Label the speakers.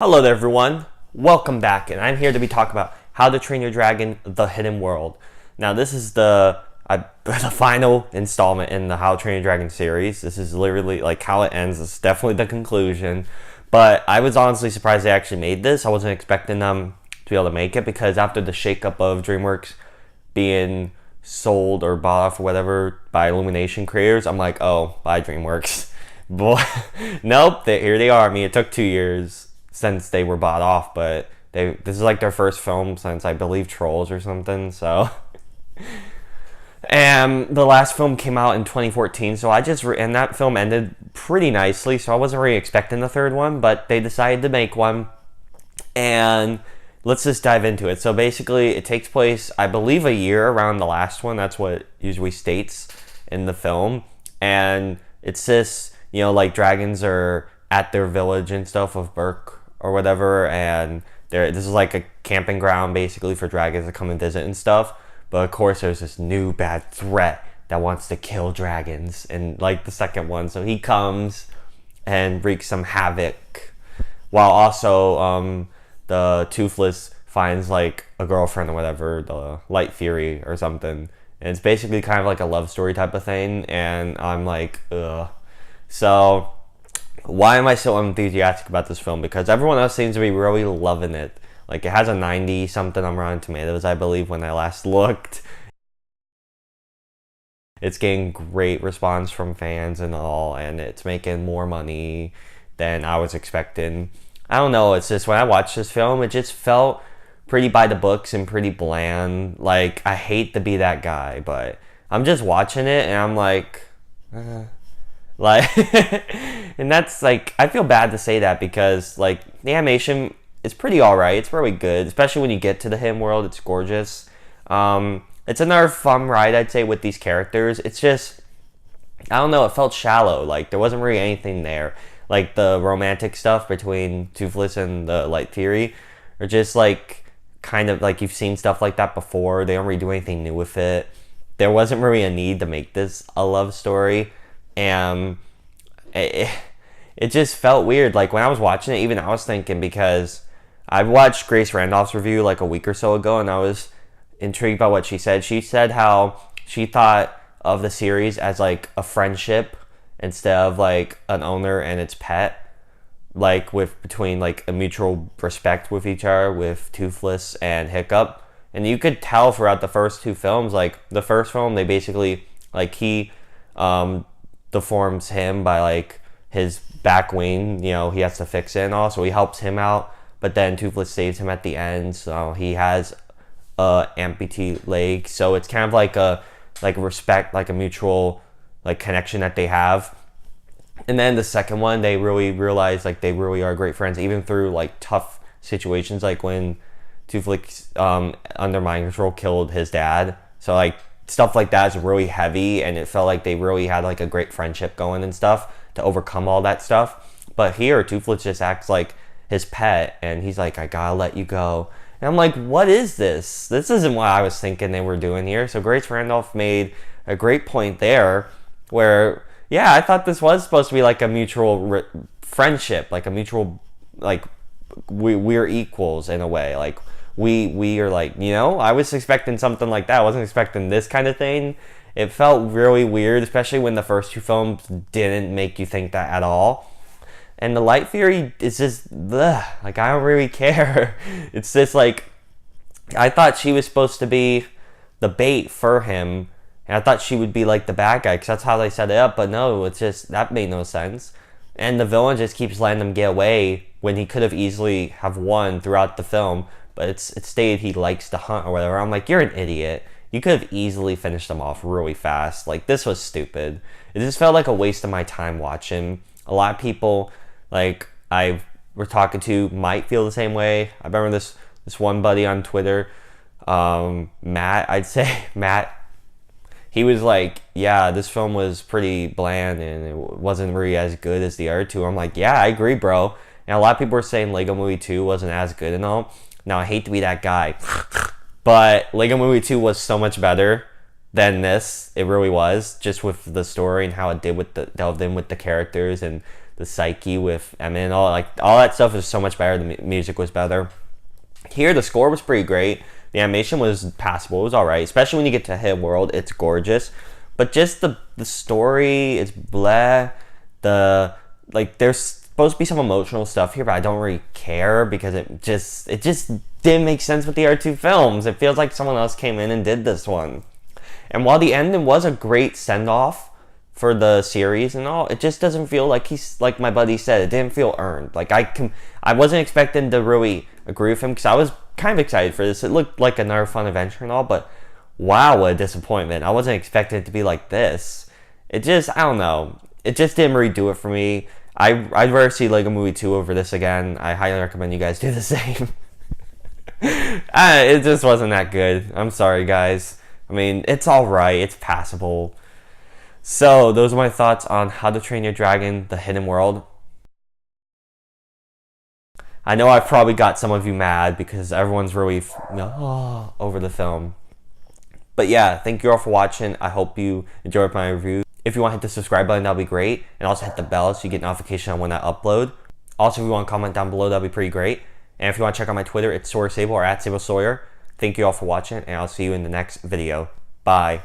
Speaker 1: Hello there everyone, welcome back, and I'm here to be talking about How to Train Your Dragon: The Hidden World. Now this is the final installment in the How to Train Your Dragon series. This is literally like how it ends. It's definitely the conclusion, but I was honestly surprised they actually made this. I wasn't expecting them to be able to make it because after the shakeup of DreamWorks being sold or bought off or whatever by Illumination creators, I'm like, oh, bye DreamWorks. Boy, nope, here they are. I mean, it took 2 years since they were bought off, but this is like their first film since I believe Trolls or something. So, and the last film came out in 2014. So and that film ended pretty nicely. So I wasn't really expecting the third one, but they decided to make one, and let's just dive into it. So basically, it takes place, I believe, a year around the last one. That's what it usually states in the film, and it's this, like dragons are at their village and stuff of Burke or whatever, and this is like a camping ground basically for dragons to come and visit and stuff. But of course there's this new bad threat that wants to kill dragons in like the second one, so he comes and wreaks some havoc, while also the Toothless finds like a girlfriend or whatever, the Light Fury or something, and it's basically kind of like a love story type of thing, and I'm like, ugh. So why am I so enthusiastic about this film? Because everyone else seems to be really loving it. Like, it has a 90 something on Rotten Tomatoes, I believe, when I last looked. It's getting great response from fans and all, and it's making more money than I was expecting. I don't know, it's just when I watched this film, it just felt pretty by the books and pretty bland. Like, I hate to be that guy, but I'm just watching it and I'm like, like, and that's like, I feel bad to say that because like the animation is pretty alright. It's really good, especially when you get to the Hidden World. It's gorgeous. It's another fun ride, I'd say, with these characters. It's just, I don't know, it felt shallow. Like there wasn't really anything there. Like the romantic stuff between Toothless and the Light Fury are just like kind of like you've seen stuff like that before. They don't really do anything new with it. There wasn't really a need to make this a love story. And it just felt weird. Like when I was watching it, even I was thinking, because I watched Grace Randolph's review like a week or so ago, and I was intrigued by what she said. She said how she thought of the series as like a friendship instead of like an owner and its pet, like between like a mutual respect with each other with Toothless and Hiccup. And you could tell throughout the first two films, like the first film, they basically like he deforms him by like his back wing, he has to fix it and all, so he helps him out, but then Toothless saves him at the end, so he has a amputee leg. So it's kind of like a respect, like a mutual like connection that they have. And then the second one, they really realize like they really are great friends, even through like tough situations, like when Toothless under mind control killed his dad. So like stuff like that is really heavy, and it felt like they really had like a great friendship going and stuff to overcome all that stuff. But here Toothless just acts like his pet, and he's like, I gotta let you go. And I'm like, what is this? This isn't what I was thinking they were doing here. So Grace Randolph made a great point there where, yeah, I thought this was supposed to be like a mutual friendship, like a mutual, like we're equals in a way. Like we are like, I was expecting something like that. I wasn't expecting this kind of thing. It felt really weird, especially when the first two films didn't make you think that at all. And the Light Fury is just, ugh, like, I don't really care. It's just like, I thought she was supposed to be the bait for him, and I thought she would be like the bad guy, because that's how they set it up, but no, it's just, that made no sense. And the villain just keeps letting them get away when he could have easily have won throughout the film, but it's stated he likes to hunt or whatever. I'm like, you're an idiot. You could have easily finished them off really fast. Like, this was stupid. It just felt like a waste of my time watching. A lot of people, like, I were talking to might feel the same way. I remember this one buddy on Twitter, Matt, I'd say, Matt, he was like, yeah, this film was pretty bland and it wasn't really as good as the other two. I'm like, yeah, I agree, bro. And a lot of people were saying Lego Movie 2 wasn't as good and all. Now, I hate to be that guy, but Lego Movie 2 was so much better than this. It really was, just with the story and how it delved in with the characters and the Psyche with Emmett and all, like, all that stuff was so much better. The music was better. Here, the score was pretty great. The animation was passable. It was alright, especially when you get to Hidden World. It's gorgeous. But just the story is bleh. There's supposed to be some emotional stuff here, but I don't really care because it just didn't make sense with the other two films. It feels like someone else came in and did this one. And while the ending was a great send-off for the series and all, it just doesn't feel like like my buddy said, it didn't feel earned. Like, I wasn't expecting to really agree with him because I was kind of excited for this. It looked like another fun adventure and all, but wow, what a disappointment. I wasn't expecting it to be like this. It just, I don't know. It just didn't really do it for me. I'd rather see Lego Movie 2 over this again. I highly recommend you guys do the same. It just wasn't that good. I'm sorry, guys. I mean, it's alright. It's passable. So, those are my thoughts on How to Train Your Dragon, The Hidden World. I know I've probably got some of you mad because everyone's really over the film. But yeah, thank you all for watching. I hope you enjoyed my review. If you want to hit the subscribe button, that'll be great. And also hit the bell so you get notification on when I upload. Also, if you want to comment down below, that'll be pretty great. And if you want to check out my Twitter, it's SoyerSable or @SableSawyer. Thank you all for watching, and I'll see you in the next video. Bye.